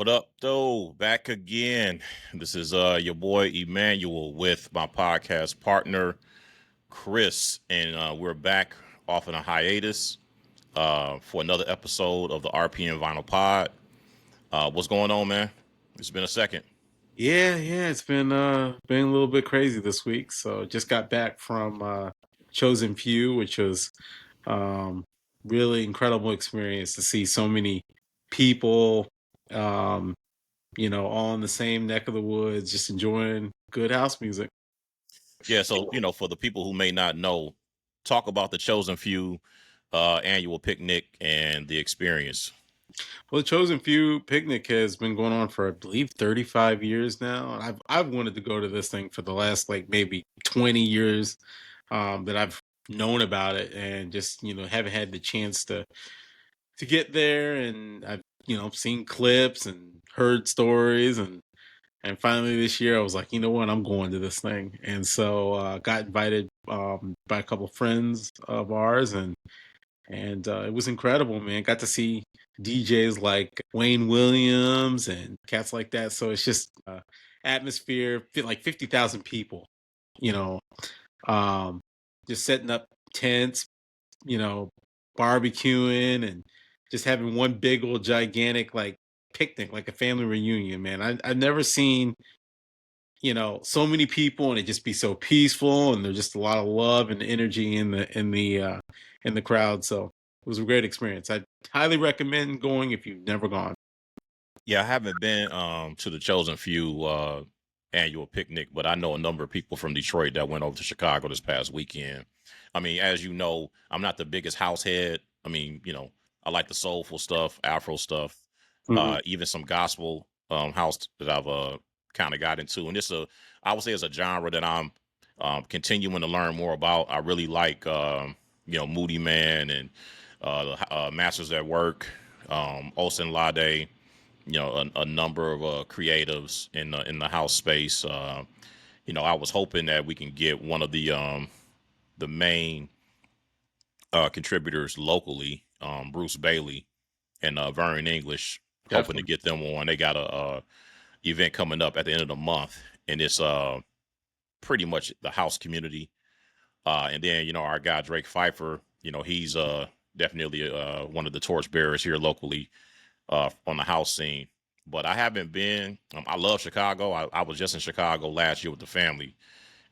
What up, though? Back again. This is your boy Emmanuel with my podcast partner Chris, and we're back off on a hiatus for another episode of the RPM Vinyl Pod. What's going on, man? It's been a second. Yeah, it's been a little bit crazy this week. So just got back from Chosen Few, which was um really incredible experience to see so many people um, all in the same neck of the woods, just enjoying good house music. Yeah, so for the people who may not know, talk about the Chosen Few annual picnic and the experience. Well, the Chosen Few picnic has been going on for I believe 35 years now. And I've wanted to go to this thing for the last like maybe 20 years that I've known about it and just, haven't had the chance to get there. And I've, seen clips and heard stories and finally this year I was like, you know what, I'm going to this thing. And so got invited by a couple friends of ours and it was incredible, man. Got to see DJs like Wayne Williams and cats like that. So it's just atmosphere, like 50,000 people, you know, um, just setting up tents, you know, barbecuing and just having one big old gigantic like picnic, like a family reunion, man. I've never seen, so many people and it just be so peaceful and there's just a lot of love and energy in the crowd. So it was a great experience. I highly recommend going if you've never gone. Yeah, I haven't been to the Chosen Few annual picnic, but I know a number of people from Detroit that went over to Chicago this past weekend. I mean, as you know, I'm not the biggest house head. I mean, I like the soulful stuff, Afro stuff, Hmm. even some gospel house that I've kind of got into. And I would say, it's a genre that I'm continuing to learn more about. I really like, Moody Man and Masters at Work, Olsen Lade, a number of creatives in the house space. I was hoping that we can get one of the main contributors locally, Bruce Bailey and Vernon English. Hoping to Definitely. get them on. They got a event coming up at the end of the month, and it's pretty much the house community. And then our guy Drake Pfeiffer, he's definitely one of the torchbearers here locally on the house scene. But I haven't been. I love Chicago. I was just in Chicago last year with the family,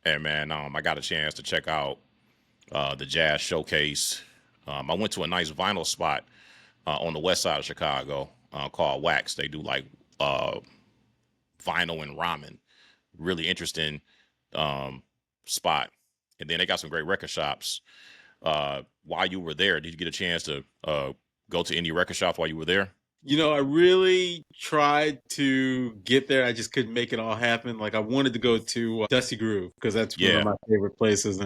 and man, I got a chance to check out the jazz showcase. I went to a nice vinyl spot on the west side of Chicago called Wax. They do like vinyl and ramen. Really interesting um, spot. And then they got some great record shops. While you were there, did you get a chance to go to any record shops while you were there? I really tried to get there. I just couldn't make it all happen. Like I wanted to go to Dusty Groove because that's one of Yeah. my favorite places,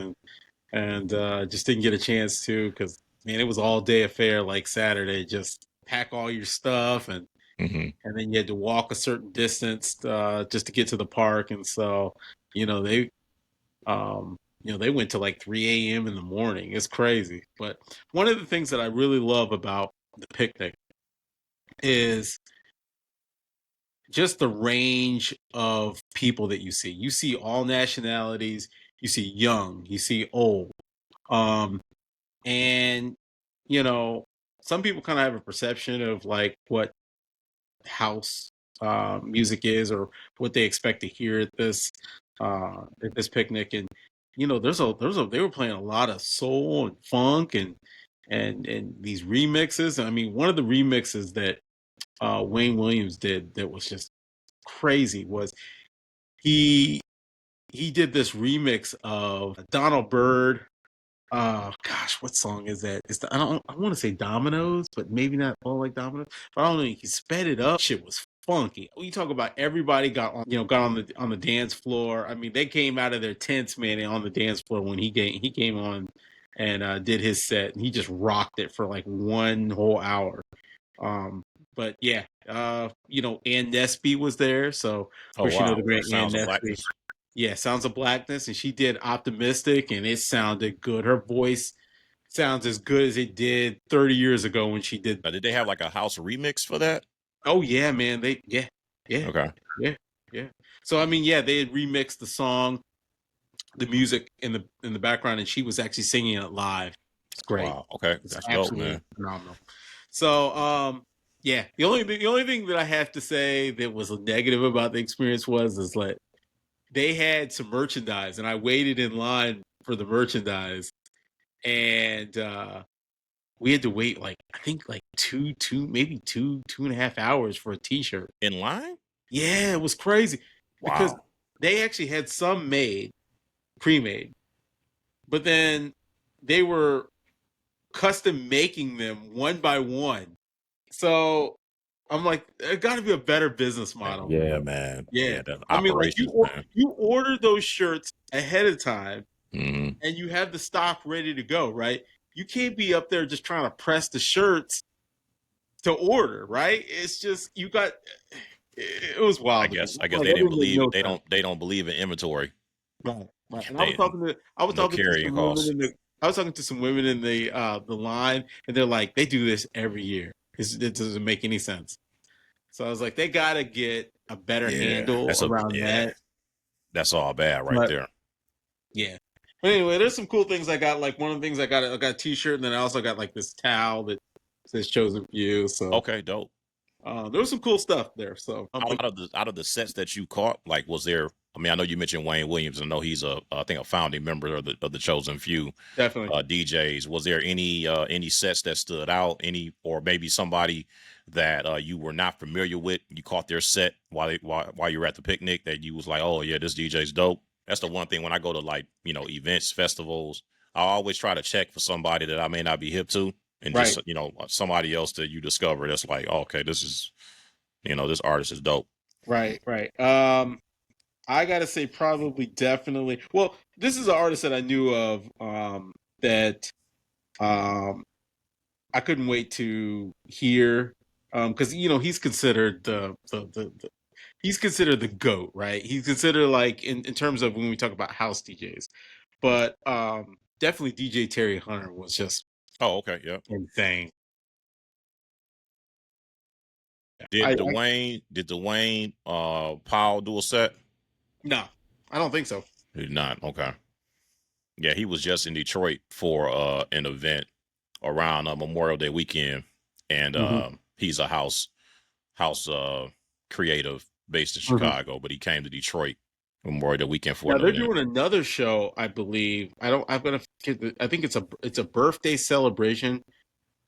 and just didn't get a chance to because man, it was all day affair. Like Saturday, just pack all your stuff and then you had to walk a certain distance just to get to the park. And so, you know, they they went to like 3 a.m. in the morning. It's crazy. But one of the things that I really love about the picnic is just the range of people that you see. You see all nationalities, you see young, you see old. Um, and, you know, some people kind of have a perception of like what house music is or what they expect to hear at this picnic. And there's a they were playing a lot of soul and funk and these remixes. I mean, one of the remixes that Wayne Williams did that was just crazy was he he did this remix of Donald Byrd. Gosh, what song is that? I want to say Dominoes, but maybe not all like Dominoes. But I don't know. He sped it up. Shit was funky. We talk about everybody got on the dance floor. I mean, they came out of their tents, man, and on the dance floor when he came on and did his set, and he just rocked it for like one whole hour. Um, but yeah, Ann Nesby was there, so of Oh course you know the wow. great Ann Sounds of Nesby. Blackness. Yeah, Sounds of Blackness, and she did Optimistic, and it sounded good. Her voice sounds as good as it did 30 years ago when she did. Did they have like a house remix for that? Oh yeah, man. Yeah, Okay. yeah, yeah. So I mean, yeah, they had remixed the song, the music in the background, and she was actually singing it live. It's great. Wow. Okay. It's That's dope, absolutely man. phenomenal. So yeah, the only thing that I have to say that was negative about the experience was is like they had some merchandise, and I waited in line for the merchandise, and we had to wait like I think like maybe 2.5 hours for a T-shirt. In line? Yeah, it was crazy because Wow. they actually had some made, pre-made, but then they were custom making them one by one. So I'm like, it got to be a better business model. Yeah, man. Yeah, Yeah, that's I mean, like operations, man. you order those shirts ahead of time, Hmm. and you have the stock ready to go, right? You can't be up there just trying to press the shirts to order, right? It's just you got. It was I wild to me. guess I guess Like they that didn't didn't make believe no they sense. don't believe in inventory. Right, right. And They I was no talking to carrying some women costs. in the line, and they're like, they do this every year. It doesn't make any sense. So I was like, they gotta get a better Yeah, handle around that. that's all bad right But there. yeah. But anyway, there's some cool things I got. Like one of the things I got a T-shirt, and then I also got like this towel that says "Chosen Few." So Okay, dope. there was some cool stuff there. So Out of the sets that you caught, like was there? I mean, I know you mentioned Wayne Williams. I know he's I think a founding member of the Chosen Few definitely DJs. Was there any sets that stood out? Any or maybe somebody that you were not familiar with? You caught their set while you were at the picnic that you was like, oh yeah, this DJ's dope. That's the one thing when I go to like events, festivals, I always try to check for somebody that I may not be hip to, and right, just somebody else that you discover that's like, oh, okay, this is this artist is dope. right. I gotta say, probably, definitely. Well, this is an artist that I knew of. That um, I couldn't wait to hear. Because he's considered the he's considered the GOAT, right? He's considered like in terms of when we talk about house DJs, but definitely DJ Terry Hunter was just Oh, okay, yeah. insane. Did Dwayne Powell do a set? No, I don't think so. He did not. Okay. Yeah, he was just in Detroit for an event around Memorial Day weekend, and Hmm. he's a house creative based in Hmm. Chicago, but he came to Detroit Memorial Day weekend for Now an they're event. doing another show, I believe. I don't. I'm gonna. I think it's a birthday celebration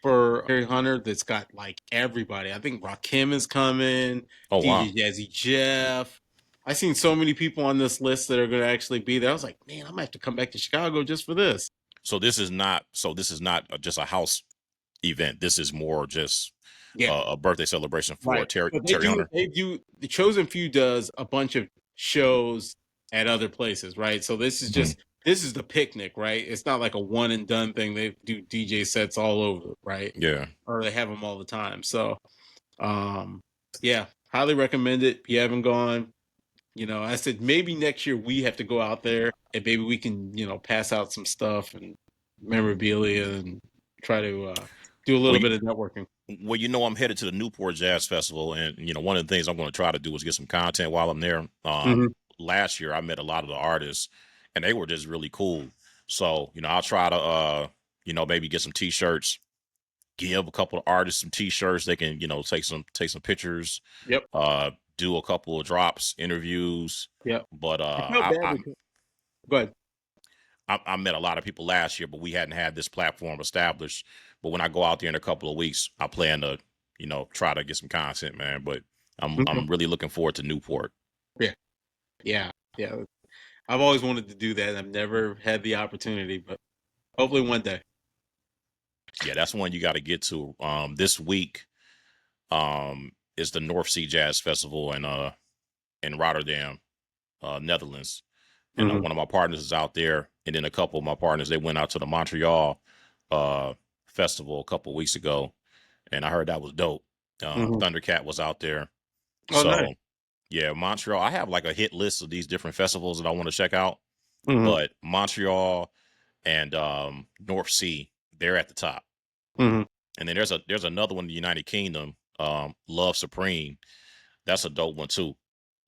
for Harry Hunter that's got like everybody. I think Rakim is coming, Oh wow. DJ Jazzy Jeff. I seen so many people on this list that are going to actually be there. I was like, man, I might have to come back to Chicago just for this. So this is not just a house event. This is more just Yeah, a birthday celebration for right. Terry But Terry Hunter. they do. The Chosen Few does a bunch of shows at other places, right? So Mhm. this is the picnic, right? It's not like a one and done thing. They do DJ sets all over, right? Yeah. Or they have them all the time. So Um, yeah, highly recommend it. If you haven't gone, I said maybe next year we have to go out there and maybe we can, pass out some stuff and memorabilia and try to do a Well, little bit of networking. I'm headed to the Newport Jazz Festival, and one of the things I'm going to try to do is get some content while I'm there. Hmm. Last year I met a lot of the artists, and they were just really cool. So I'll try to maybe get some T-shirts, give a couple of artists some T-shirts. They can take some pictures, Yep, uh, do a couple of drops, interviews. yep. But I felt bad because go ahead. I met a lot of people last year, but we hadn't had this platform established. But when I go out there in a couple of weeks, I plan to, try to get some content, man. But I'm Mhm. really looking forward to Newport. Yeah, yeah, yeah. I've always wanted to do that. I've never had the opportunity, but hopefully one day. Yeah, that's one you got to get to. This week is the North Sea Jazz Festival in Rotterdam, Netherlands, and Hmm. one of my partners is out there, and then a couple of my partners they went out to the Montreal uh, festival a couple of weeks ago, and I heard that was dope. Hmm. Thundercat was out there, Oh, nice. so yeah, Montreal. I have like a hit list of these different festivals that I want to check out, Hmm. but Montreal and North Sea, they're at the top. Hmm. And then there's another one in the United Kingdom. Love Supreme. That's a dope one too.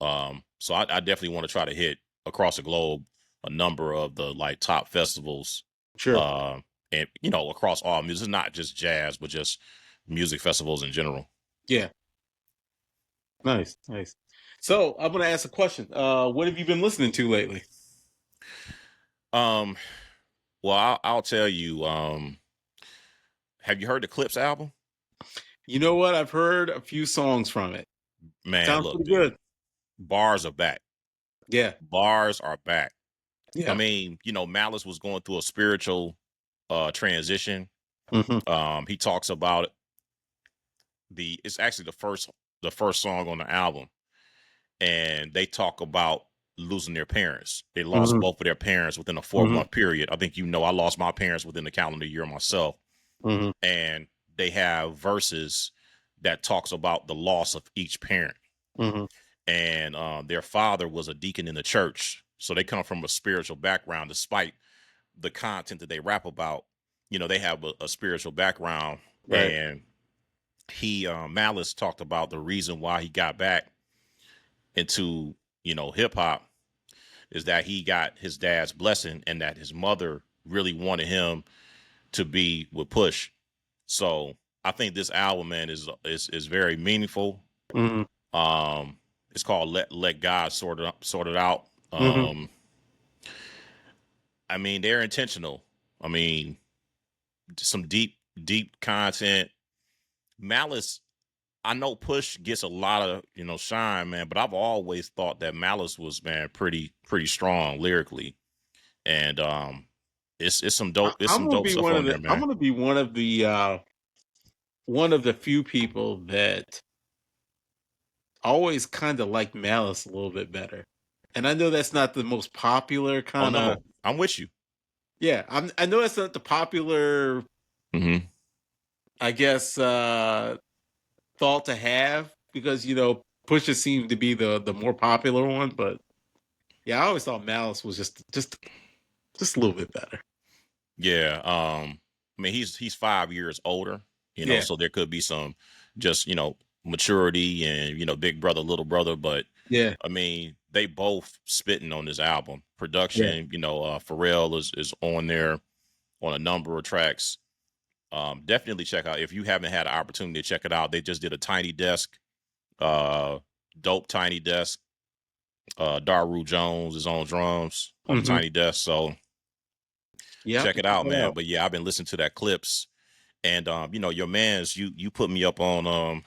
So I definitely want to try to hit across the globe a number of the like top festivals. Sure. And across all music, not just jazz, but just music festivals in general. Yeah. Nice. So I'm gonna ask a question. What have you been listening to lately? Well, I'll tell you. Have you heard the Clips album? You know what? I've heard a few songs from it. Man, Sounds look, pretty dude, good. bars are back. Yeah. Bars are back. I Yeah. mean, Malice was going through a spiritual transition. He talks about it. It's actually the first song on the album, and they talk about losing their parents. They lost both of their parents within a 4-month period. I think I lost my parents within the calendar year myself. And they have verses that talks about the loss of each parent. And their father was a deacon in the church, so they come from a spiritual background. Despite the content that they rap about, they have a spiritual background. Right. And Malice talked about the reason why he got back into hip hop is that he got his dad's blessing, and that his mother really wanted him to be with Push. So I think this album, man, is very meaningful. It's called Let God Sort It Out. I mean, they're intentional. I mean, some deep content. Malice, I know Push gets a lot of shine, man, but I've always thought that Malice was, man, pretty strong lyrically, and it's some dope stuff on there, I'm man. gonna be one of the few people that always kind of like Malice a little bit better. And I know that's not the most popular Oh kind of. no, I'm with you. Yeah, I know that's not the popular, I guess, thought to have, because Pusha seemed to be the more popular one. But yeah, I always thought Malice was just a little bit better. Yeah. I mean, he's 5 years older, Yeah. so there could be some just, maturity and, big brother, little brother. But Yeah. I mean, they both spitting on this album. Yeah. Production, Pharrell is on there on a number of tracks. Definitely check out if you haven't had an opportunity to check it out. They just did a Tiny Desk, dope Tiny Desk. Daru Jones is on drums on the Tiny Desk. So Yeah. check it out, man. But yeah, I've been listening to that Clips. And your man's you put me up on well,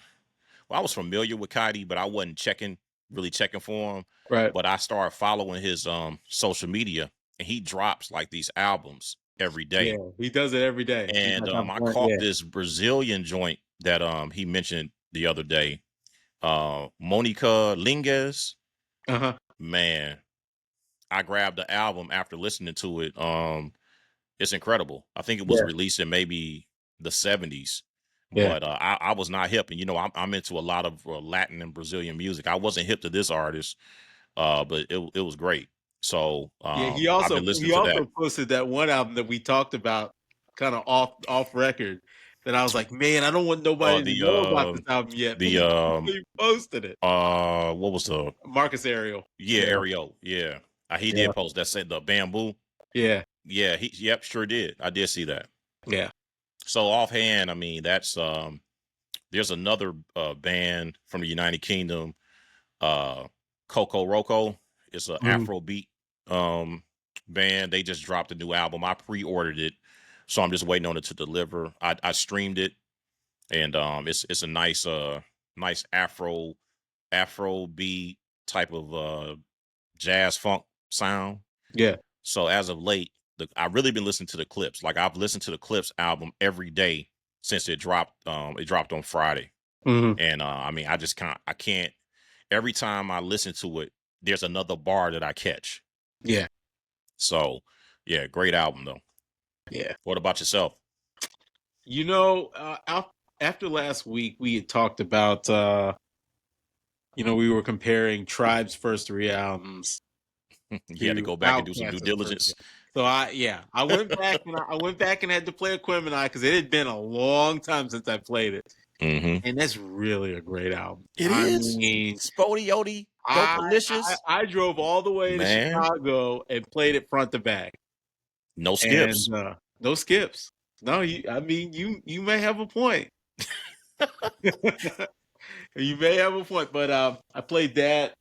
I was familiar with Kaidi, but I wasn't really checking for him. Right. But I started following his social media, and he drops like these albums every day. Yeah, he does it every day. And I caught this Brazilian joint that he mentioned the other day. Monica Lingues. Man, I grabbed the album after listening to it. It's incredible. I think it was released in maybe the 70s. Yeah. But I was not hip, and I'm into a lot of Latin and Brazilian music. I wasn't hip to this artist, but it was great. So Yeah, I've been listening to that. posted that one album that we talked about kind of off record, that I was like, man, I don't want nobody to know about this album yet. But he posted it. What was the Marcus Ariel? Yeah, Ariel. Yeah, he did post that. Said the Bamboo. Yeah. Yeah, sure did. I did see that. Yeah. So offhand, I mean, that's there's another band from the United Kingdom, Coco Roco. It's an Afrobeat band. They just dropped a new album. I pre-ordered it, so I'm just waiting on it to deliver. I streamed it, and it's a nice Afrobeat type of jazz funk sound. Yeah. So as of late, I've really been listening to the Clips. Like I've listened to the Clips album every day since it dropped. It dropped on Friday, and I mean, I can't. Every time I listen to it, there's another bar that I catch. Yeah. So, yeah, great album though. Yeah. What about yourself? After last week, we had talked about we were comparing Tribe's first 3 albums. You had to go back and do some due diligence. So I went back and I went back and had to play Aquemini, because it had been a long time since I played it. and that's really a great album. It I is. mean, Spody Yodi, Dopalicious. I drove all the way to Man, Chicago and played it front to back, no and skips. no skips. No, you may have a point. You may have a point, but I played that.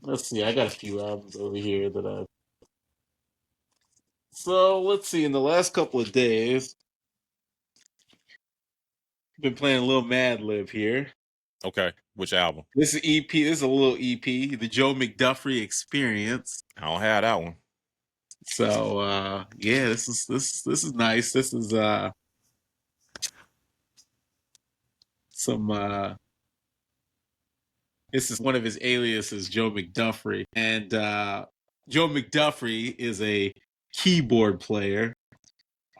Let's see, I got a few albums over here that I. So let's see. In the last couple of days, I've been playing a little Mad Lib here. Okay, which album? This is EP. This is a little EP, the Joe McDuffie Experience. I don't have that one. So yeah, this is nice. This is some this is one of his aliases, Joe McDuffie. And Joe McDuffie is a keyboard player.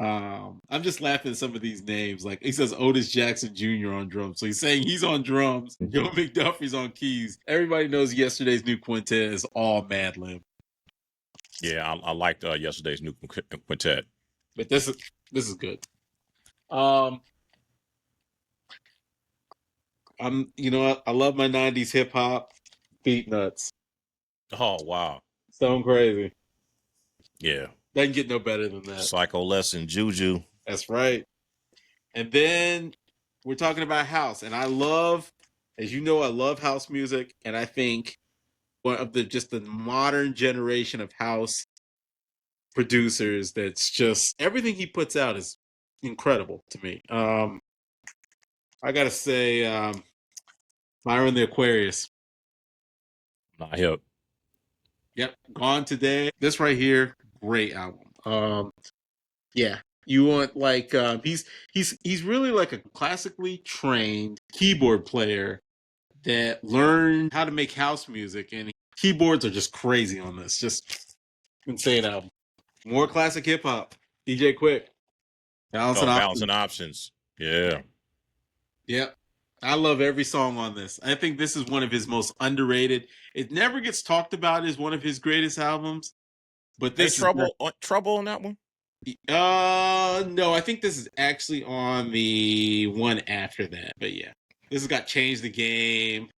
I'm just laughing at some of these names. Like he says Otis Jackson Jr. on drums. So he's saying he's on drums. Joe McDuffie's on keys. Everybody knows yesterday's new quintet is all Mad Lib. Yeah, I liked yesterday's new quintet. But this is good. I love my 90s hip hop. Beat nuts. Oh wow. Stone crazy. Yeah. Doesn't get no better than that. Psycho Lesson, Juju. That's right. And then we're talking about house. And I love, as you know, I love house music. And I think one of the modern generation of house producers that's just everything he puts out is incredible to me. I gotta say, Myron the Aquarius. Not hip. Yep, Gone Today. This right here, great album. Yeah, you want like he's really like a classically trained keyboard player that learned how to make house music, and keyboards are just crazy on this. Just insane album. More classic hip hop. DJ Quick. Balancing options. Yeah. Yep. I love every song on this. I think this is one of his most underrated. It never gets talked about as one of his greatest albums, but this is Trouble on that one. No, I think this is actually on the one after that. But yeah, this has got Change the Game.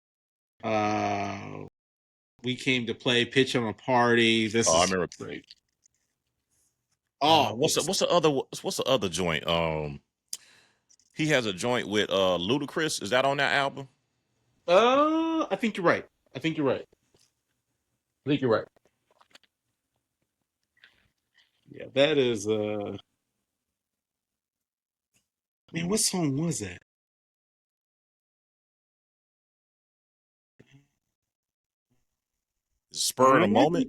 We Came to Play, Pitch on a Party. This I is remember. great. What's the other joint? He has a joint with Ludacris. Is that on that album? I think you're right. Yeah, that is man, what song was that? Spur of the moment.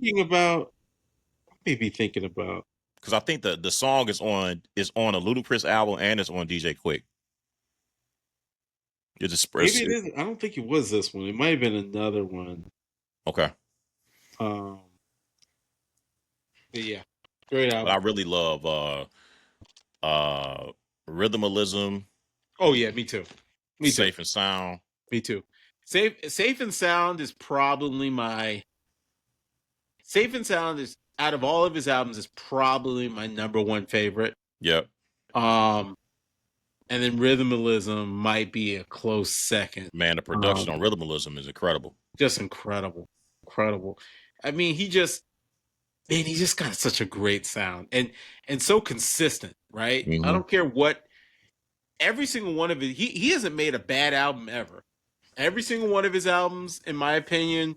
Maybe thinking about because I think the song is on a Ludacris album and it's on DJ Quick. Maybe it is. I don't think it was this one. It might have been another one. Okay. But yeah, great album. But I really love Rhythmalism. Oh yeah, me too. Safe and Sound. Me too. Safe and Sound is probably my Safe and Sound is out of all of his albums is probably my number one favorite. Yep. And then Rhythmalism might be a close second. Man, the production on Rhythmalism is incredible. Just incredible. I mean, he just got such a great sound and so consistent, right? Mm-hmm. I don't care what. Every single one of it, he hasn't made a bad album ever. Every single one of his albums, in my opinion,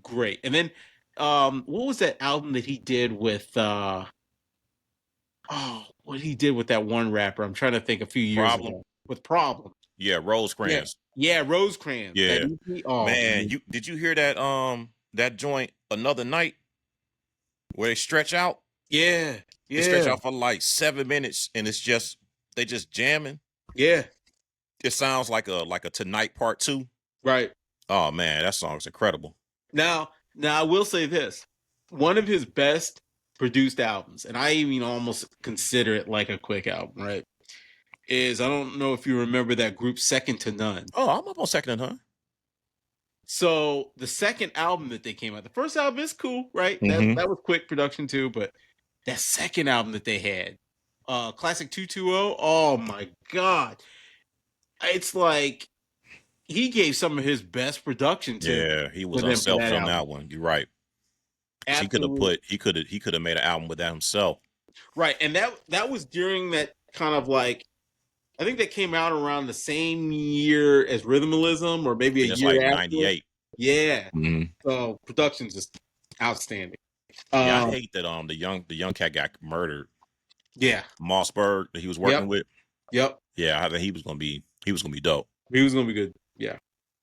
great. And then, what was that album that he did with? What he did with that one rapper? I'm trying to think. A few years ago with Problem. Yeah, Rosecrans. Yeah, Rosecrans. Yeah. Man, did you hear that? That joint, Another Night, where they stretch out. Yeah. They stretch out for like 7 minutes, and it's just they just jamming. Yeah. It sounds like a Tonight Part 2. Right. Oh man, that song's incredible. Now I will say this. One of his best produced albums, and I even almost consider it like a Quick album, right? Is I don't know if you remember that group Second to None. Oh, I'm up on Second to None. So the second album that they came out, the first album is cool, right? Mm-hmm. That was Quick production too, but that second album that they had, Classic 220, oh my God. it's like he gave some of his best production Yeah, he to was them for that unselfish on album. that one. You're right. 'Cause Absolutely he could have made an album with that himself. right, and that was during that kind of like I think that came out around the same year as Rhythmalism, or I maybe a think it's year like after. 98. Yeah, Mhm. so production's just outstanding. Yeah, I Um, hate that the young cat got murdered. yeah, Mossberg that he was yep, working with. yep. Yeah, I think he was gonna be dope. He was gonna be good. Yeah,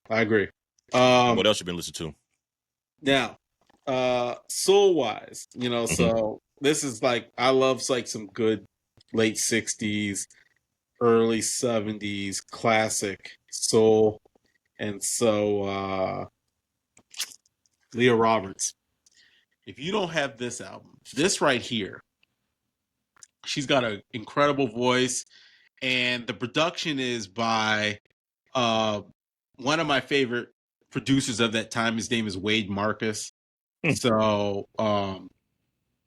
I agree. And Um, what else you been listening now, soul wise, to? Hmm. so this is like I love like some good late '60s, early '70s classic soul, and so Leah Roberts. If you don't have this album, this right here, she's got an incredible voice, and the production is by uh, one of my favorite producers of that time. His name is Wade Marcus. Hmm. So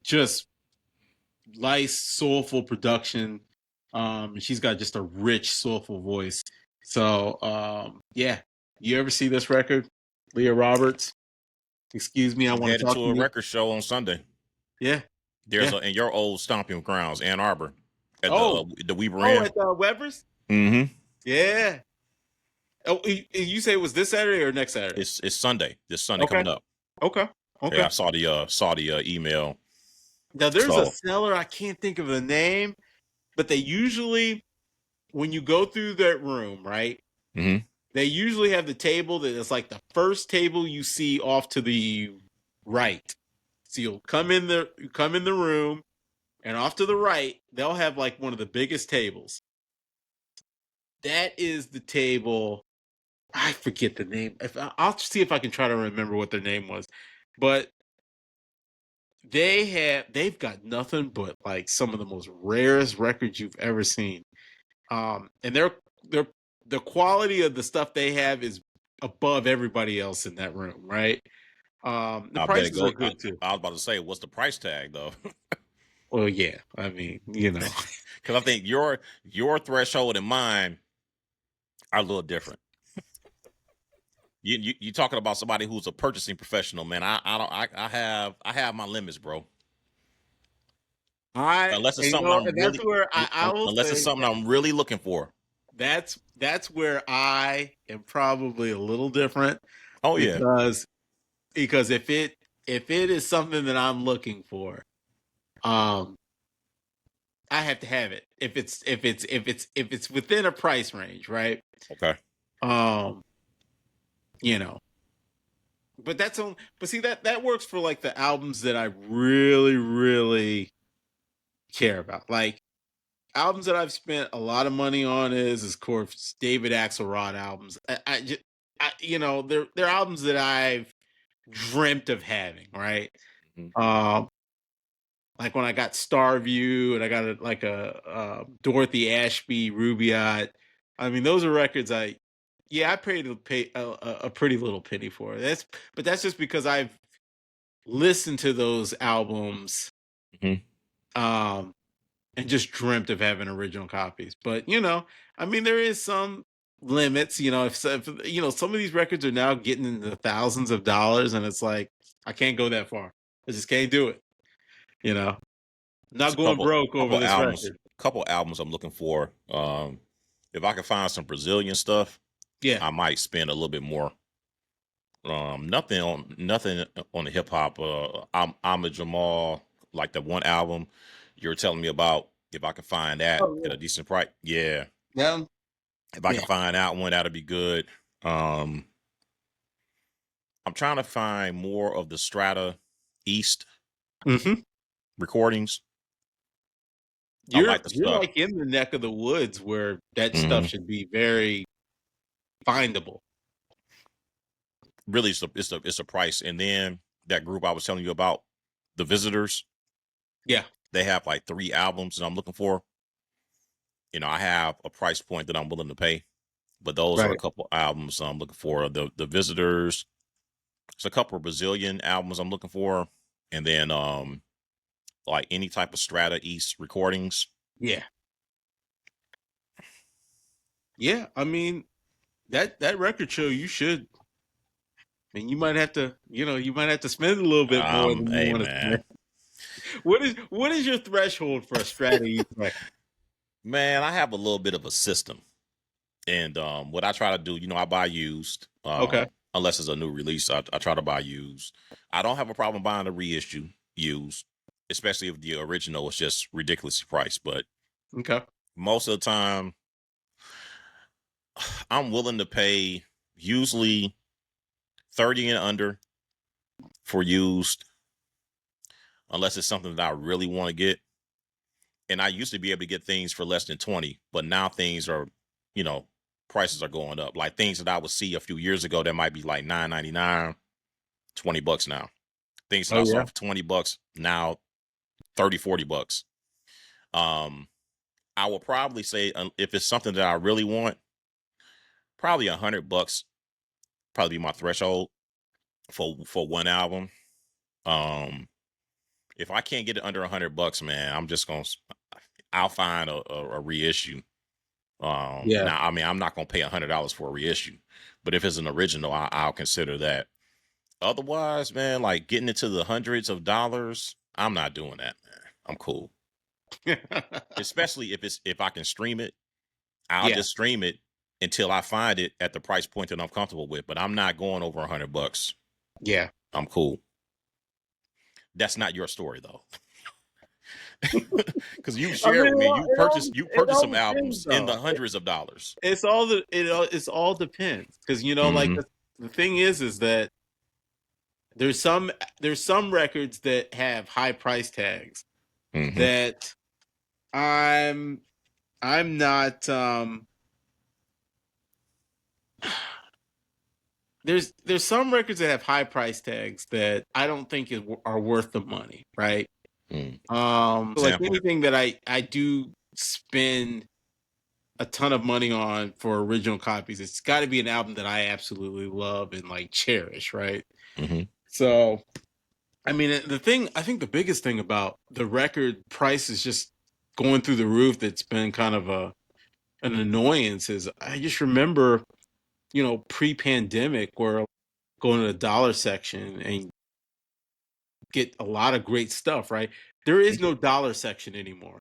just nice, soulful production. She's got just a rich, soulful voice. So yeah, you ever see this record, Leah Roberts? Excuse me, I I'm want to headed talk to to a you. record show on Sunday. Yeah, There's yeah. a in your old stomping grounds, Ann Arbor, at Oh, the Weber oh, Inn. at Weber's. Mm-hmm. Yeah. Oh, you say it was this Saturday or next Saturday? It's Sunday. This Sunday Okay, coming up. okay, Yeah, okay. I saw the email. Now there's a So seller, I can't think of the name, but they usually, when you go through that room, right? mhm. They usually have the table that is like the first table you see off to the right. So you'll come in the room, and off to the right, they'll have like one of the biggest tables. That is the table. I forget the name. If I'll see if I can try to remember what their name was, but they've got nothing but like some of the most rarest records you've ever seen. And they're the quality of the stuff they have is above everybody else in that room, right? The I bet it prices are go. good too. I was about to say, what's the price tag though? Well, yeah, I mean, you know, Because I think your threshold and mine are a little different. You talking about somebody who's a purchasing professional, man. I don't I have my limits, bro. Unless it's something I'm and that's really where I will unless it's say something I'm really looking for. that's where I am probably a little different Oh yeah. because if it is something that I'm looking for, um, I have to have it. If it's within a price range, right? Okay. Um, you know, but that's on. But see that works for like the albums that I really care about. Like albums that I've spent a lot of money on is of course David Axelrod albums. I just you know they're albums that I've dreamt of having, right? Mhm. Um, like when I got Starview and I got Dorothy Ashby Rubaiyat. I mean, those are records I paid a pretty little penny for. But that's just because I've listened to those albums Mhm. um and just dreamt of having original copies. But I mean, there is some limits. If some of these records are now getting into the thousands of dollars, and it's like I can't go that far. I just can't do it. You know, It's not going broke over this record. couple albums I'm looking for. If I can find some Brazilian stuff, Yeah. I might spend a little bit more. Nothing on the hip hop. I'm a Jamal, like the one album you were telling me about. If I can find that Oh at a decent price, yeah. yeah. If I Yeah. can find that one, that'll be good. Um, I'm trying to find more of the Strata East hmm recordings. I You're like the you're stuff. like in the neck of the woods where that stuff Mhm. should be very findable. Really, it's a price. And then that group I was telling you about, the Visitors, Yeah. they have like 3 albums that I'm looking for. I have a price point that I'm willing to pay, but those are a Right. couple albums I'm looking for. The Visitors, it's a couple of Brazilian albums I'm looking for, and then like any type of Strata East recordings. Yeah. Yeah, I mean that record show you should. And you might have to, you might have to spend a little bit more than you Hey want to man, spend. What is your threshold for a Strata record? man, I have a little bit of a system, and what I try to do, I buy used. Okay. Unless it's a new release, I try to buy used. I don't have a problem buying a reissue used, especially if the original is just ridiculously priced. But Okay. most of the time, I'm willing to pay usually 30 and under for used, unless it's something that I really want to get. And I used to be able to get things for less than 20, but now things are, you know, prices are going up. Like things that I would see a few years ago that might be like $9.99, $20 now. Things that Oh I saw yeah. for $20 now 30, $40. Um, I will probably say if it's something that I really want, probably $100 probably be my threshold for one album. Um, if I can't get it under $100, man, I'm just gonna I'll find a reissue. Yeah. Now I mean I'm not gonna pay $100 for a reissue, but if it's an original, I'll consider that. Otherwise, man, like getting into the hundreds of dollars, I'm not doing that, man. I'm cool. Especially if I can stream it, I'll Yeah. just stream it until I find it at the price point that I'm comfortable with. But I'm not going over $100. Yeah. I'm cool. That's not your story though. Because you I mean, shared with me you it purchased all some depends albums in though. the hundreds of dollars. It's all depends because like Mm-hmm. the thing is that there's some there's some records that have high price tags Mm-hmm. that I'm I'm not there's some records that have high price tags that I don't think are worth the money, right? Mm. Like Example. anything that I do spend a ton of money on for original copies, it's got to be an album that I absolutely love and like cherish, right? Mm-hmm. So, I mean, I think the biggest thing about the record price is just going through the roof. That's been kind of an annoyance. Is I just remember, pre-pandemic, where going to the dollar section and get a lot of great stuff, right? There is no dollar section anymore.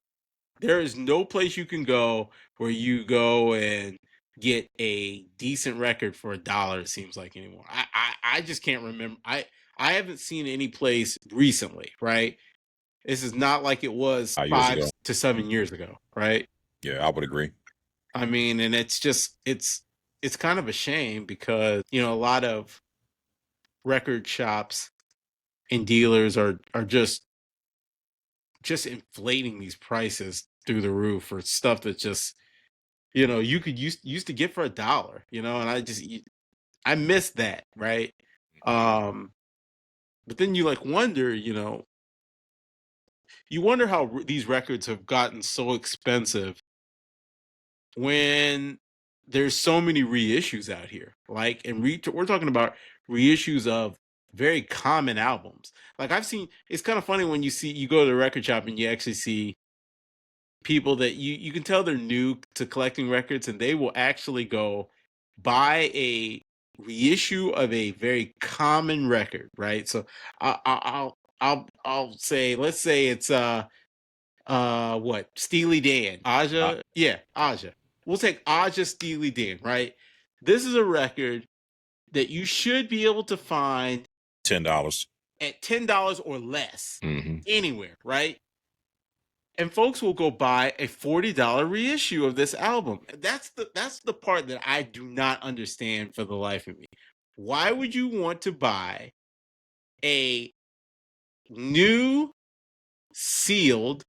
There is no place you can go where you go and get a decent record for $1, it seems like anymore. I just can't remember. I haven't seen any place recently, right? This is not like it was Years 5 ago. to 7 years ago, right? Yeah, I would agree. I mean, and it's kind of a shame because, a lot of record shops and dealers are just inflating these prices through the roof for stuff that just you could used to get for $1, and I miss that, right? Um, but then you like wonder, you wonder how these records have gotten so expensive when there's so many reissues out here. Like, and we're talking about reissues of very common albums. Like I've seen, it's kind of funny when you go to the record shop and you actually see people that you can tell they're new to collecting records and they will actually go buy a reissue of a very common record, right? So I'll say, let's say it's what, Steely Dan, Uh, Aja, yeah, Aja. We'll take Aja Steely Dan, right? This is a record that you should be able to find $10. at $10 or less Mm-hmm. anywhere, right? And folks will go buy a $40 reissue of this album. That's the part that I do not understand for the life of me. Why would you want to buy a new sealed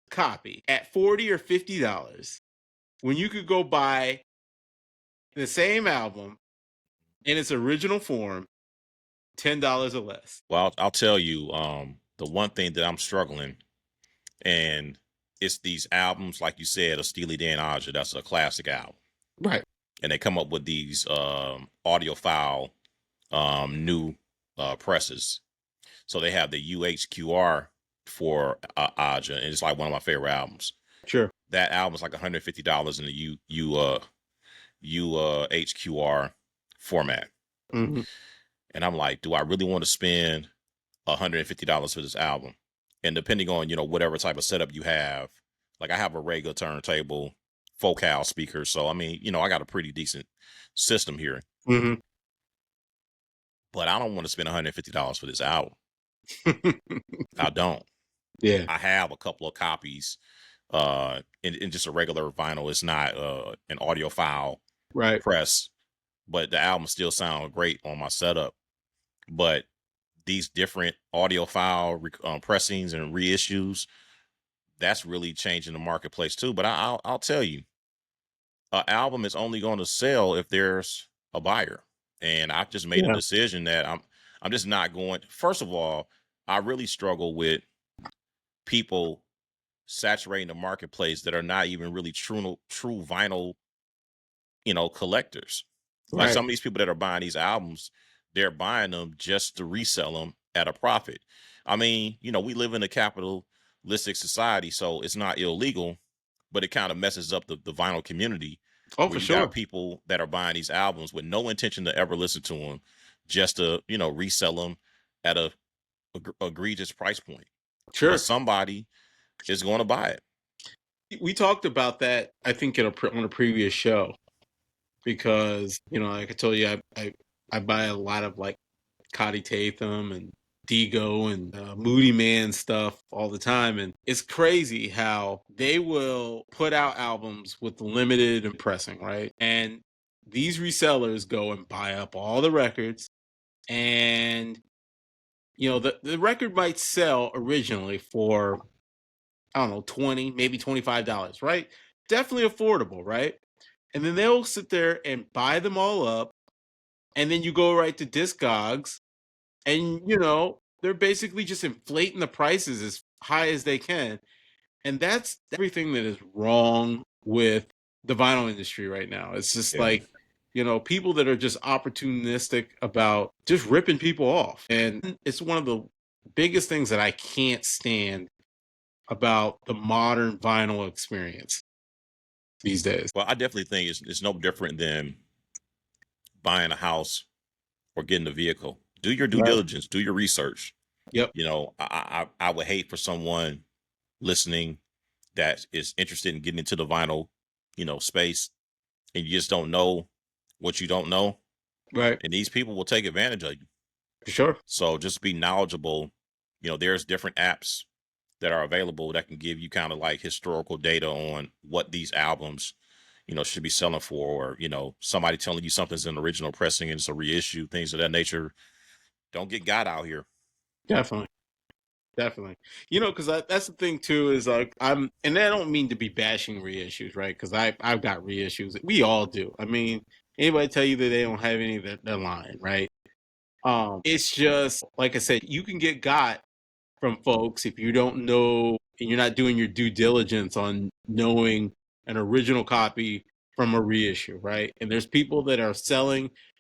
copy at $40 or $50 when you could go buy the same album in its original form, $10 or less? Well, I'll tell you, the one thing that I'm struggling, and it's these albums, like you said, a Steely Dan Aja, that's a classic album. Right. And they come up with these audiophile new presses. So they have the UHQR for Aja, and it's like one of my favorite albums. Sure. that album's like $150 in the HQR format. Mhm. And I'm like, do I really want to spend $150 for this album? And depending on, whatever type of setup you have, like I have a regular turntable, focal speakers. So, I mean, I got a pretty decent system here, Mhm. but I don't want to spend $150 for this album. I don't. Yeah. I have a couple of copies in just a regular vinyl. It's not an audiophile Right. press, but the album still sound great on my setup. But these different audiophile pressings and reissues, that's really changing the marketplace too. But I'll tell you, an album is only going to sell if there's a buyer. And I've just made a Yeah. decision that I'm just not going. First of all, I really struggle with people saturating the marketplace that are not even really true vinyl, collectors. Like Right. some of these people that are buying these albums, they're buying them just to resell them at a profit. I mean, we live in a capitalistic society, so it's not illegal, but it kind of messes up the vinyl community Oh, where for you got sure. people that are buying these albums with no intention to ever listen to them, just to, resell them at a egregious price point. But Sure. somebody is going to buy it. We talked about that, I think, on a previous show because, like I told you, I buy a lot of like Cotty Tatham and Digo and Moody Man stuff all the time. And it's crazy how they will put out albums with limited pressing, right? And these resellers go and buy up all the records. And, the record might sell originally for, I don't know, 20, maybe $25, right? Definitely affordable, right? And then they'll sit there and buy them all up. And then you go right to Discogs and they're basically just inflating the prices as high as they can, and that's everything that is wrong with the vinyl industry right now. It's just Yeah. like people that are just opportunistic about just ripping people off, and it's one of the biggest things that I can't stand about the modern vinyl experience these days. Well, I definitely think it's no different than buying a house or getting a vehicle. Do your due Right. diligence, do your research. Yep. I would hate for someone listening that is interested in getting into the vinyl, space, and you just don't know what you don't know. Right. And these people will take advantage of you. For sure. So just be knowledgeable. There's different apps that are available that can give you kind of like historical data on what these albums, should be selling for, or, somebody telling you something's an original pressing and it's a reissue, things of that nature. Don't get got out here. Definitely. Definitely. Because that's the thing too is like and I don't mean to be bashing reissues, right? Because I've got reissues. We all do. I mean, anybody tell you that they don't have any, they're lying, right? It's just like I said, you can get got from folks if you don't know and you're not doing your due diligence on knowing an original copy from a reissue, right? And there's people that are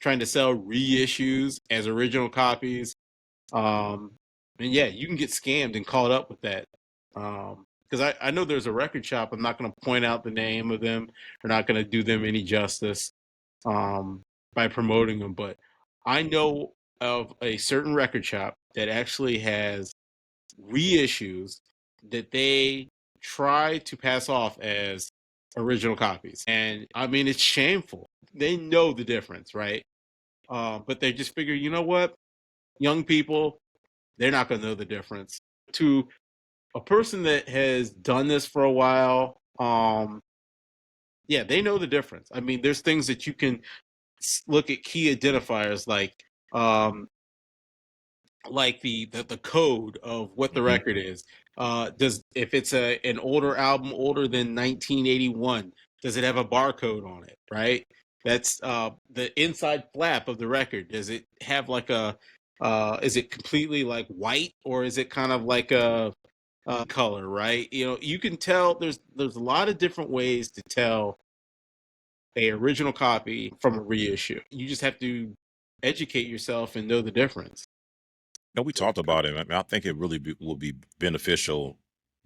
trying to sell reissues as original copies. And yeah, you can get scammed and caught up with that. Because I know there's a record shop. I'm not going to point out the name of them. We're not going to do them any justice by promoting them. But I know of a certain record shop that actually has reissues that they try to pass off as original copies. And I mean, it's shameful. They know the difference, right? But they just figure, you know what? Young people, they're not going to know the difference. To a person that has done this for a while, yeah, they know the difference. I mean, there's things that you can look at key identifiers like the code of what the Mhm. record is. Does if it's an older album, older than 1981, does it have a barcode on it? Right. That's the inside flap of the record. Does it have like a is it completely like white, or is it kind of like a color? Right. You can tell there's a lot of different ways to tell a original copy from a reissue. You just have to educate yourself and know the difference. No, we talked about it. I mean, I think it really will be beneficial,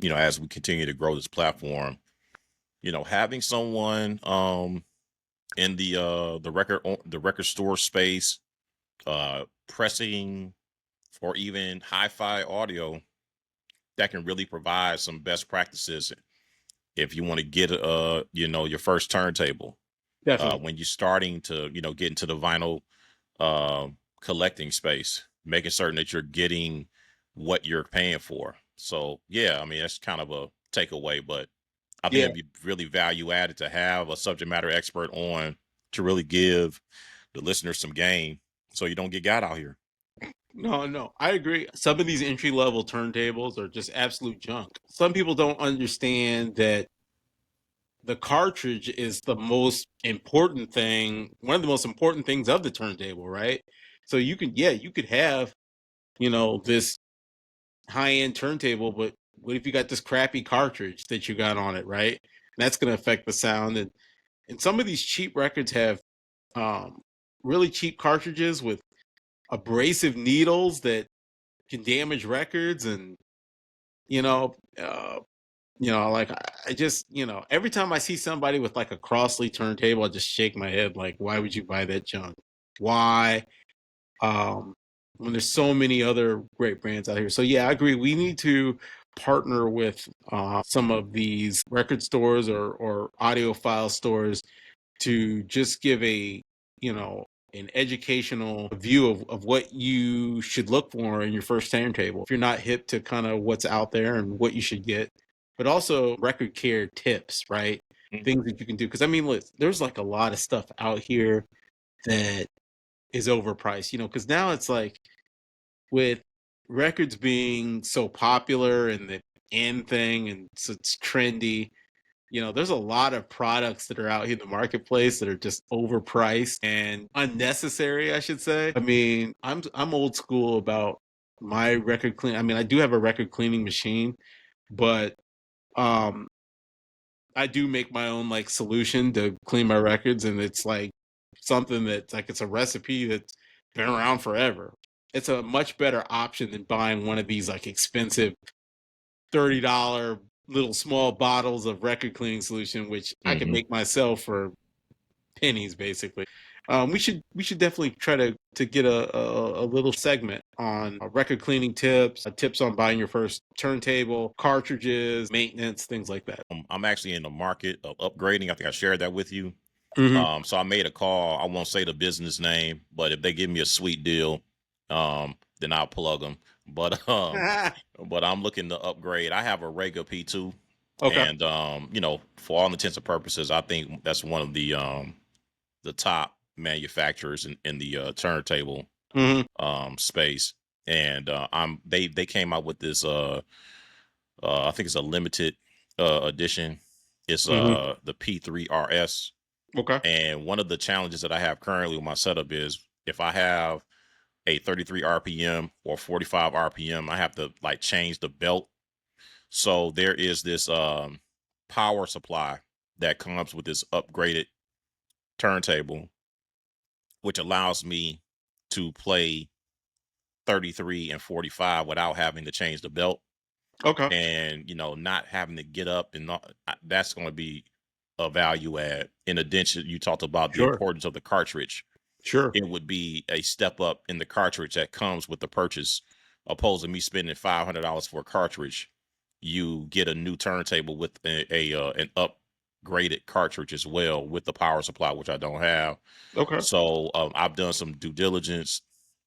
as we continue to grow this platform, having someone in the record store space, pressing or even hi-fi audio that can really provide some best practices if you want to get your first turntable. Definitely. When you're starting to get into the vinyl uh, collecting space, making certain that you're getting what you're paying for. So yeah, I mean that's kind of a takeaway, but I think Yeah. it'd be really value added to have a subject matter expert on to really give the listeners some game, so you don't get got out here. No, I agree. Some of these entry level turntables are just absolute junk. Some people don't understand that the cartridge is the most important thing, one of the most important things of the turntable, right? So you could have, this high end turntable, but what if you got this crappy cartridge that you got on it, right? That's going to affect the sound. And some of these cheap records have um, really cheap cartridges with abrasive needles that can damage records, and you know, uh, like I just, every time I see somebody with like a Crossley turntable, I just shake my head like, why would you buy that junk? Why? Um, when there's so many other great brands out here. So yeah, I agree. We need to partner with some of these record stores or audiophile stores to just give you know, an educational view of what you should look for in your first turntable. If you're not hip to kind of what's out there and what you should get, but also record care tips, right? Mhm. Things that you can do. Because I mean, look, there's like a lot of stuff out here that is overpriced, because now it's like with records being so popular and the end thing, and so it's trendy, there's a lot of products that are out here in the marketplace that are just overpriced and unnecessary, I should say. I mean, I'm old school about my record clean. I mean, I do have a record cleaning machine, but um I do make my own like solution to clean my records, and it's like something that's like it's a recipe that's been around forever. It's a much better option than buying one of these like expensive $30 little small bottles of record cleaning solution, which I can Mhm. make myself for pennies, basically. We should definitely try to get a little segment on record cleaning tips, tips on buying your first turntable, cartridges, maintenance, things like that. I'm actually in the market of upgrading. I think I shared that with you. Hmm. So I made a call. I won't say the business name, but if they give me a sweet deal, then I'll plug them. But but I'm looking to upgrade. I have a Rega P2, Okay. and for all intents and purposes, I think that's one of the top manufacturers in the turntable Hmm. space. And they came out with this I think it's a limited edition. It's Hmm. the P3 RS. Okay. And one of the challenges that I have currently with my setup is if I have a 33 RPM or 45 RPM, I have to like change the belt. So there is this power supply that comes with this upgraded turntable, which allows me to play 33 and 45 without having to change the belt, Okay. and not having to get up and not, that's going to be a value add. In addition, you talked about the Sure. importance of the cartridge. Sure. It would be a step up in the cartridge that comes with the purchase, opposed to me spending $500 for a cartridge. You get a new turntable with an upgraded cartridge as well with the power supply, which I don't have. Okay. So I've done some due diligence,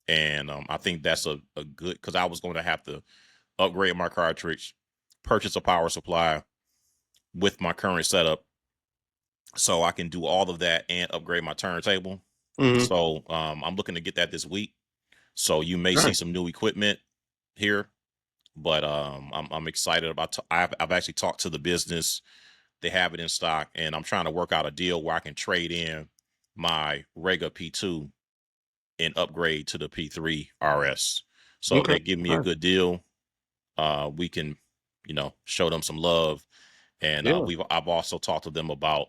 and I think that's a good, because I was going to have to upgrade my cartridge, purchase a power supply with my current setup, so I can do all of that and upgrade my turntable. Hmm. So I'm looking to get that this week. So you may see Nice. some new equipment here, but I'm excited about. I've actually talked to the business. They have it in stock, and I'm trying to work out a deal where I can trade in my Rega P2 and upgrade to the P3 RS. So if Okay. they give me a Nice. good deal, we can, show them some love. And Yeah. I've also talked to them about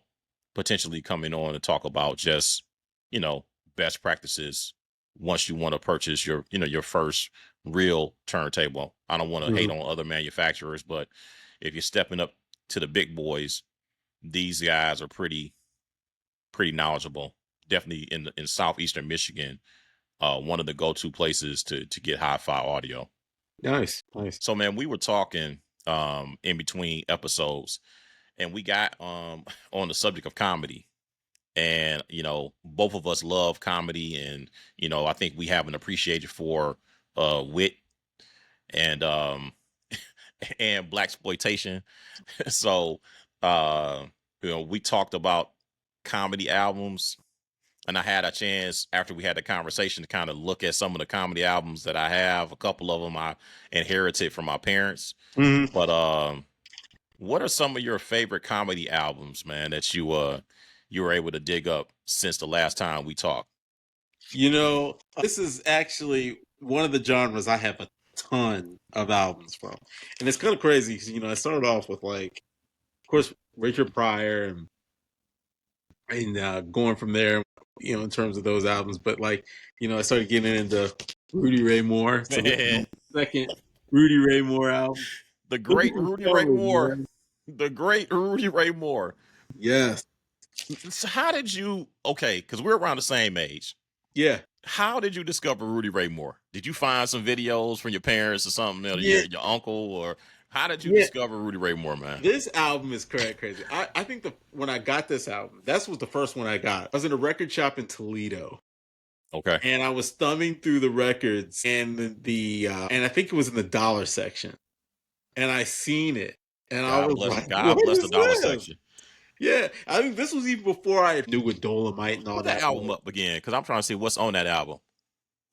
potentially coming on and talk about just, you know, best practices once you want to purchase your first real turntable. I don't want to hate Hmm. on other manufacturers, but if you're stepping up to the big boys, these guys are pretty knowledgeable. Definitely in southeastern Michigan, one of the go-to places to get hi-fi audio. Nice. So man, we were talking in between episodes, and we got on the subject of comedy. And both of us love comedy, and I think we have an appreciation for wit and and black exploitation. So we talked about comedy albums, and I had a chance after we had the conversation to kind of look at some of the comedy albums that I have. A couple of them I inherited from my parents. Mm-hmm. But what are some of your favorite comedy albums, man, that you were able to dig up since the last time we talked? This is actually one of the genres I have a ton of albums from. And it's kind of crazy because, I started off with, like, of course, Richard Pryor and going from there, in terms of those albums. But, like, I started getting into Rudy Ray Moore. So this is Man, my second Rudy Ray Moore album. the Look at great these Rudy Ray covers, Moore. man. The great Rudy Ray Moore. Yes. So how did you, okay, because we're around the same age. Yeah. How did you discover Rudy Ray Moore? Did you find some videos from your parents or something, or Yeah. your uncle, or how did you Yeah. discover Rudy Ray Moore, man? This album is crazy. I think when I got this album, that was the first one I got. I was in a record shop in Toledo. Okay. And I was thumbing through the records, and and I think it was in the dollar section. And I seen it. And I was like, God what bless is the dollar this? section. Yeah. I think this was even before I knew what Dolomite and all Put that. that album up again, because I'm trying to see what's on that album.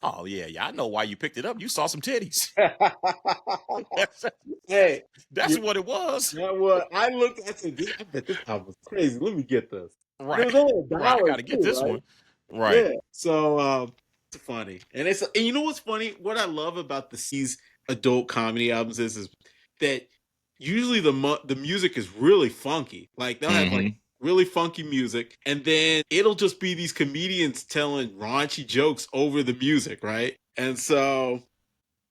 Oh yeah, I know why you picked it up. You saw some titties. Hey, That's what it was. I looked. I said, I bet this album was crazy. Let me get this. Right. It was only $1. Right. I gotta get this one. Right. Yeah. So it's funny, and you know what's funny? What I love about these adult comedy albums is that usually the music is really funky. Like they'll have like really funky music, and then it'll just be these comedians telling raunchy jokes over the music, right? And so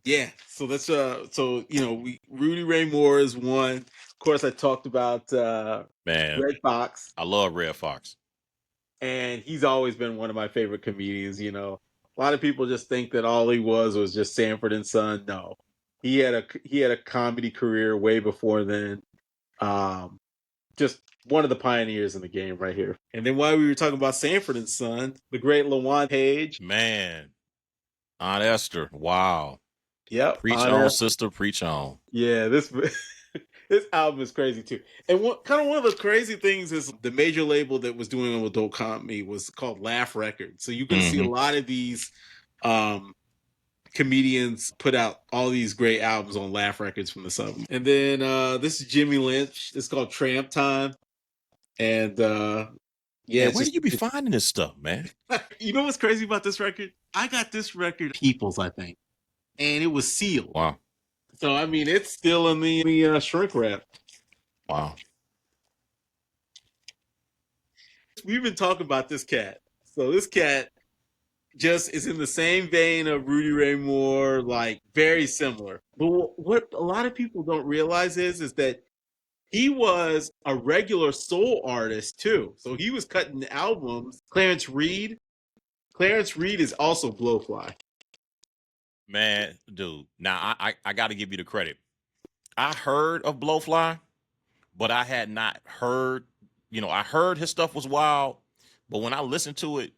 yeah, so that's Rudy Ray Moore is one. Of course, I talked about Man, Red Fox. I love Red Fox. And he's always been one of my favorite comedians. A lot of people just think that all he was just Sanford and Son. No, he had a comedy career way before then. Just one of the pioneers in the game right here. And then while we were talking about Sanford and Son, the great LaJuan Page. Man, Aunt Esther. Wow. Yep. Preach on, sister. Preach on. Yeah, this album is crazy too. And one of the crazy things is the major label that was doing adult comedy was called Laugh Records. So you can see a lot of these comedians put out all these great albums on Laugh Records from this album. And then this is Jimmy Lynch. It's called Tramp Time. And yeah, where do you be finding this stuff, man? You know what's crazy about this record? I got this record People's, I think, and it was sealed. Wow. So I mean, it's still in the shrink wrap. Wow. We've been talking about this cat. So this cat just is in the same vein of Rudy Ray Moore, like very similar. But what a lot of people don't realize is that he was a regular soul artist too. So he was cutting albums. Clarence Reed is also Blowfly. Man, dude. Now I got to give you the credit. I heard of Blowfly, but I had not heard. I heard his stuff was wild, but when I listened to it,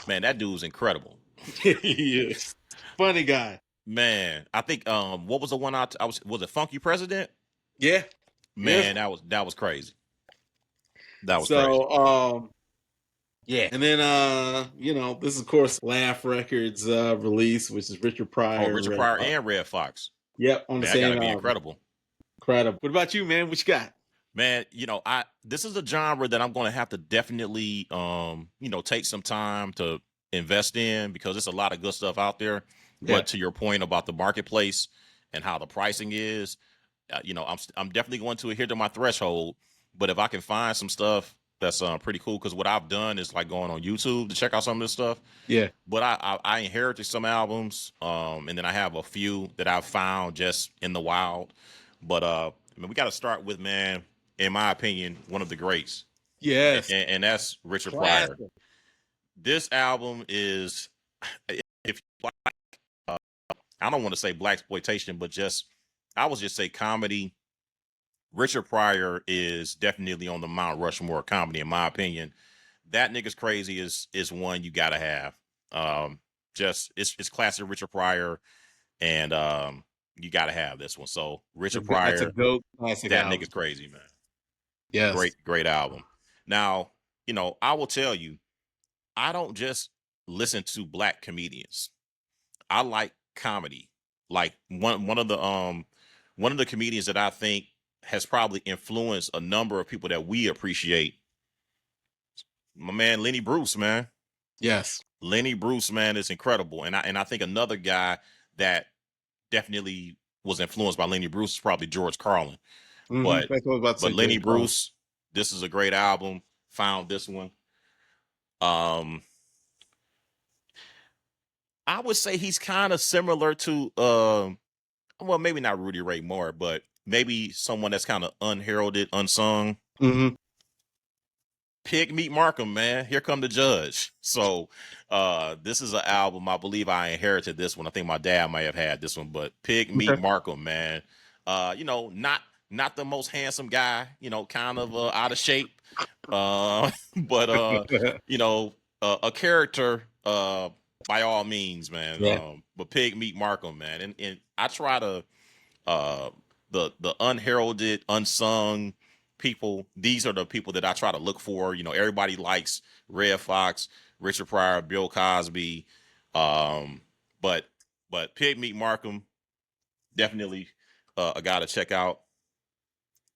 man, that dude's incredible. Yes. Funny guy. Man, I think what was the one I was it Funky President? Yeah. Man, that was crazy. That was crazy. So yeah. And then this is of course Laugh Records release, which is Richard Pryor. Oh, Richard Pryor and Red Fox. Yep, on the same album. Be incredible. Incredible. What about you, man? What you got? Man, this is a genre that I'm going to have to definitely take some time to invest in, because there's a lot of good stuff out there. Yeah. But to your point about the marketplace and how the pricing is, I'm definitely going to adhere to my threshold. But if I can find some stuff that's pretty cool, because what I've done is like going on YouTube to check out some of this stuff. Yeah. But I inherited some albums, and then I have a few that I've found just in the wild. But we got to start with, man, in my opinion, one of the greats, Yes. and that's Richard Pryor. Classic. This album is, if you like, I don't want to say black exploitation, but just I would just say comedy. Richard Pryor is definitely on the Mount Rushmore of comedy, in my opinion. That Nigga's Crazy is one you gotta have. Just it's classic Richard Pryor, and you gotta have this one. So Richard That's a Pryor, goat classic That album. Nigga's Crazy, man. Yes. Great album. Now, I will tell you, I don't just listen to black comedians. I like comedy. Like one of the comedians that I think has probably influenced a number of people that we appreciate. My man Lenny Bruce, man. Yes. Lenny Bruce, man, is incredible. And I think another guy that definitely was influenced by Lenny Bruce is probably George Carlin. But That's what I was about to say. Lenny George Carlin. Bruce, this is a great album. Found this one. I would say he's kind of similar to well, maybe not Rudy Ray Moore, but maybe someone that's kind of unheralded, unsung. Pig Meat Markham, man. Here come the judge. So this is an album. I believe I inherited this one. I think my dad might have had this one, but Pig Meat Markham, man. Not the most handsome guy, kind of out of shape. But a character by all means, man. Yeah. But Pig Meat Markham, man. And I try to the unheralded, unsung people. These are the people that I try to look for. Everybody likes Red Fox, Richard Pryor, Bill Cosby, but Pig Meat Markham, definitely a guy to check out.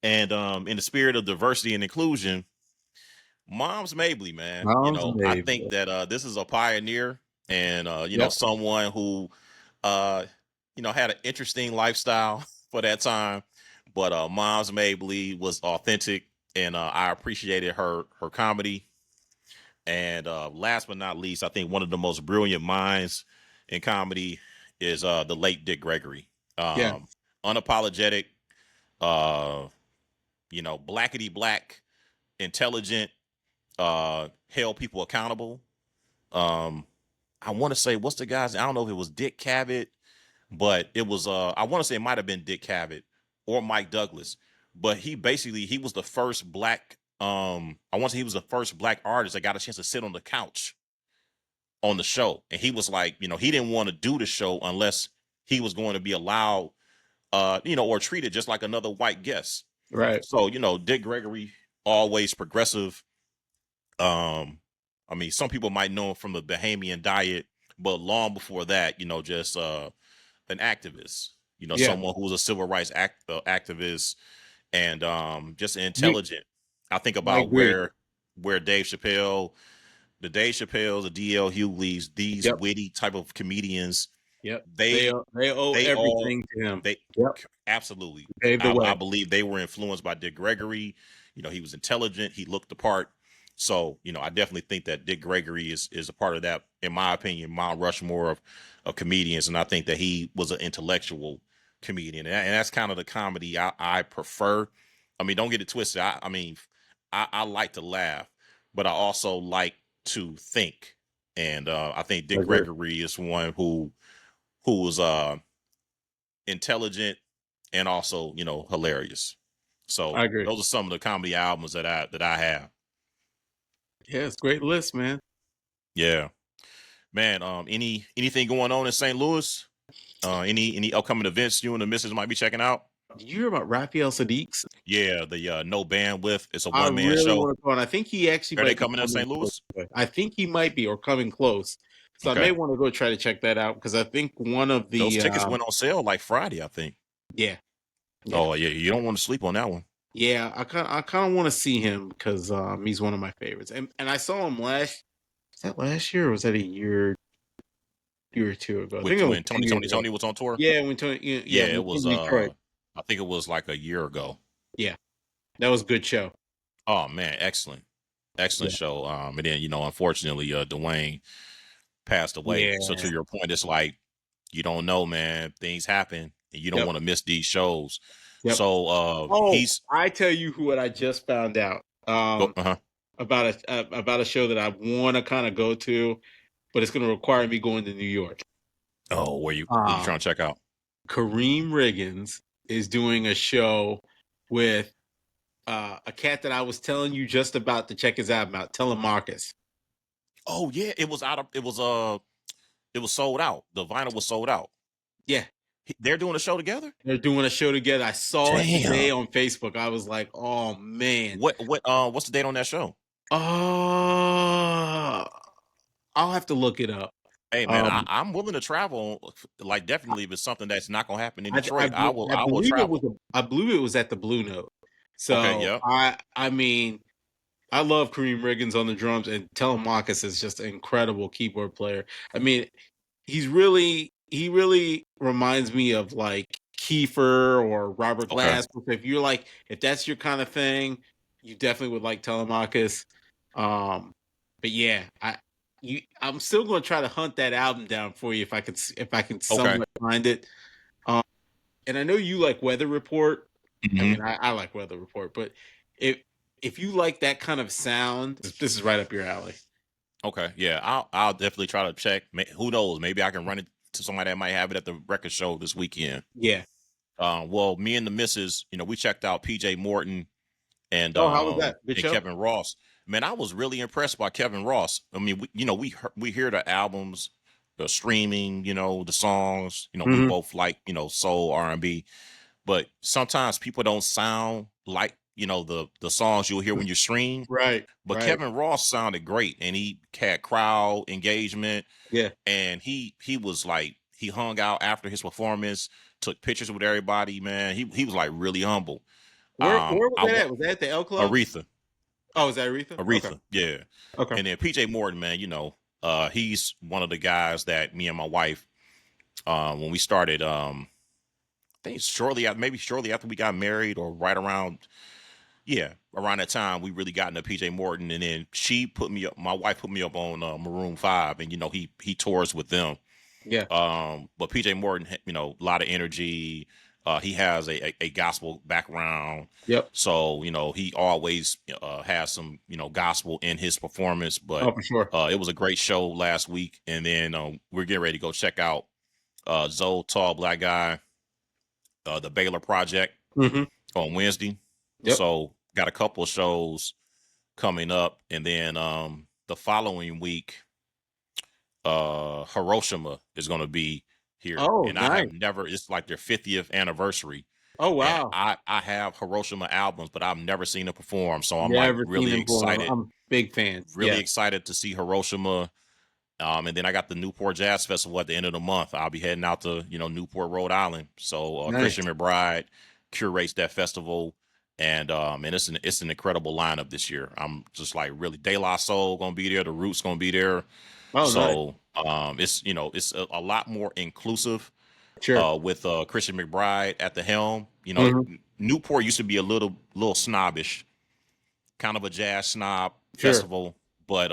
And in the spirit of diversity and inclusion, Moms Mabley, man. I think that this is a pioneer, and someone who had an interesting lifestyle for that time. But Moms Mabley was authentic, and I appreciated her comedy. And last but not least, I think one of the most brilliant minds in comedy is the late Dick Gregory. Unapologetic, blackety black, intelligent, held people accountable. I want to say, what's the guy's? I don't know if it was Dick Cavett, but it was. I want to say it might have been Dick Cavett or Mike Douglas, but he was the first black. I want to say he was the first black artist that got a chance to sit on the couch on the show, and he was like, he didn't want to do the show unless he was going to be allowed, or treated just like another white guest. Right. So Dick Gregory, always progressive. Some people might know him from the Bahamian Diet, but long before that, just an activist. Someone who was a civil rights activist, and just intelligent. I think about where Dave Chappelle, the Dave Chappelles, the D.L. Hughley's, these witty type of comedians. Yep. They owe everything to him. Absolutely. Paved the way. I believe they were influenced by Dick Gregory. He was intelligent. He looked the part. So, I definitely think that Dick Gregory is a part of that, in my opinion, Mount Rushmore of comedians. And I think that he was an intellectual comedian. And that's kind of the comedy I prefer. Don't get it twisted. I like to laugh, but I also like to think. And I think Dick Gregory is one who was intelligent and also, hilarious. So I agree. Those are some of the comedy albums that I have. Yeah, it's a great list, man. Yeah, man. Anything going on in St. Louis? Any upcoming events you and the missus might be checking out? Did you hear about Raphael Sadiq's? Yeah, the No Bandwidth. It's a one-man show. I think he actually are they coming to St. Louis? I think he might be, or coming close. So I may want to go try to check that out, because I think one of the those tickets went on sale like Friday, I think. Yeah. Oh yeah, you don't want to sleep on that one. Yeah, I kind of want to see him, because he's one of my favorites, and I saw him last year, or was that a year or two ago? I think when Tony was on tour. Yeah, when Tony. Yeah, it was. I think it was like a year ago. Yeah, that was a good show. Oh man, excellent show. And then unfortunately, Dwayne passed away. Yeah. So to your point, it's like you don't know, man. Things happen, and you don't want to miss these shows. Yep. Oh, He's I tell you what I just found out. uh-huh. About a show that I want to kind of go to, but it's going to require me going to New York. Oh, where you Um, trying to check out? Kareem Riggins is doing a show with a cat that I was telling you just about to check his album out, Telemarcus. Oh yeah, it was sold out. The vinyl was sold out. Yeah, They're doing a show together? they're doing a show together. I saw it today Damn. on Facebook. I was like, oh man. What's the date on that show? Uh I'll have to look it up. Hey man, Um I'm willing to travel. Like definitely if it's something that's not gonna happen in I, Detroit, I will believe it was travel. I believe it was at the Blue Note. Okay, So yeah. I mean, I love Kareem Riggins on the drums, and Telemarcus is just an incredible keyboard player. I mean, he really reminds me of like Kiefer or Robert Okay. Glass. If that's your kind of thing, you definitely would like Telemarcus. Um, but yeah, I'm still going to try to hunt that album down for you if I can Okay. somewhat find it. Um, and I know you like Weather Report. I Hmm. mean, I like Weather Report, but if if you like that kind of sound, this is right up your alley. Okay. Yeah. I'll definitely try to check. Who knows? Maybe I can run it to somebody that might have it at the record show this weekend. Yeah. Well, me and the missus, we checked out PJ Morton and Oh, how was that? Good show. Kevin Ross. Man, I was really impressed by Kevin Ross. I mean, we hear the albums, the streaming, the songs. We Hmm. both like soul R&B, but sometimes people don't sound like the songs you'll hear when you stream. Right. But Right. Kevin Ross sounded great, and he had crowd engagement, Yeah. and he was like he hung out after his performance, took pictures with everybody. Man, he was like really humble. Where was I that want at? Was that at the L Club? Aretha. Oh, is that Aretha? Okay. Aretha, yeah. Okay. And then PJ Morton, man, he's one of the guys that me and my wife, when we started, I think maybe shortly after we got married, or right around, yeah, around that time, we really got into PJ Morton, and then my wife put me up on Maroon 5, and he tours with them. Yeah. But PJ Morton, a lot of energy. He has a gospel background. Yep. So, he always has some, gospel in his performance. Oh, But for sure. it was a great show last week. And then we're getting ready to go check out Zoe Tall Black Guy, the Baylor Project Hmm. on Wednesday. Yep. So got a couple of shows coming up. And then the following week, Hiroshima is going to be here, Oh, and I nice. have never. It's like their 50th anniversary, Oh, and wow. I have Hiroshima albums, but I've never seen them perform. So I'm like Never seen him before. I'm a big fan. really Yeah. excited to see Hiroshima. And then I got the Newport Jazz Festival at the end of the month. I'll be heading out to Newport, Rhode Island. So Nice. Christian McBride curates that festival, and it's an incredible lineup this year. I'm just like really De La Soul gonna be there, the Roots gonna be there. Oh, nice. So it's a lot more inclusive Sure. with Christian McBride at the helm. Hmm. Newport used to be a little snobbish, kind of a jazz snob Sure. festival, but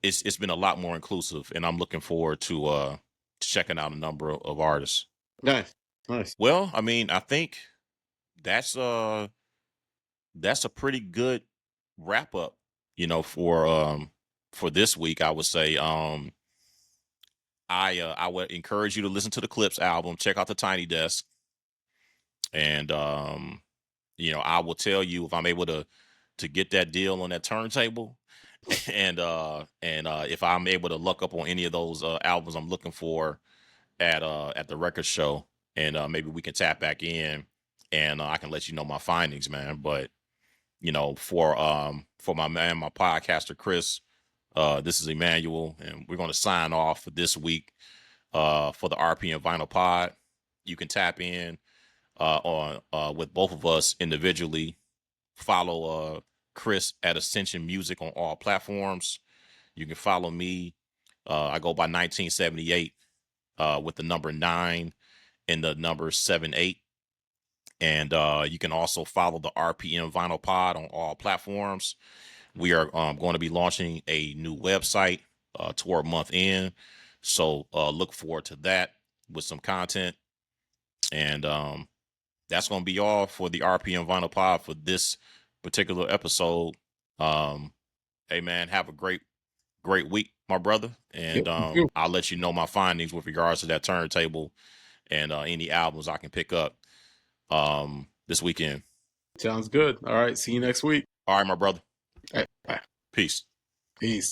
it's been a lot more inclusive, and I'm looking forward to checking out a number of artists. Nice. Nice. Well, I mean, I think that's that's a pretty good wrap up, for this week. I would say I would encourage you to listen to the Clips album, check out the Tiny Desk, and I will tell you if I'm able to get that deal on that turntable, and if I'm able to look up on any of those albums I'm looking for at the record show, and maybe we can tap back in, and I can let you know my findings, man. But for my man, my podcaster Chris, this is Emmanuel, and we're going to sign off for this week for the RP and Vinyl Pod. You can tap in on with both of us individually. Follow Chris at Ascension Music on all platforms. You can follow me. I go by 1978 with the number 9 and the number 78. And you can also follow the RPM Vinyl Pod on all platforms. We are going to be launching a new website toward month end. So look forward to that with some content. And that's going to be all for the RPM Vinyl Pod for this particular episode. Hey man, have a great week, my brother. And Yep. I'll let you know my findings with regards to that turntable and any albums I can pick up this weekend. Sounds good. All right. See you next week. All right, my brother. All right, bye. Peace. Peace.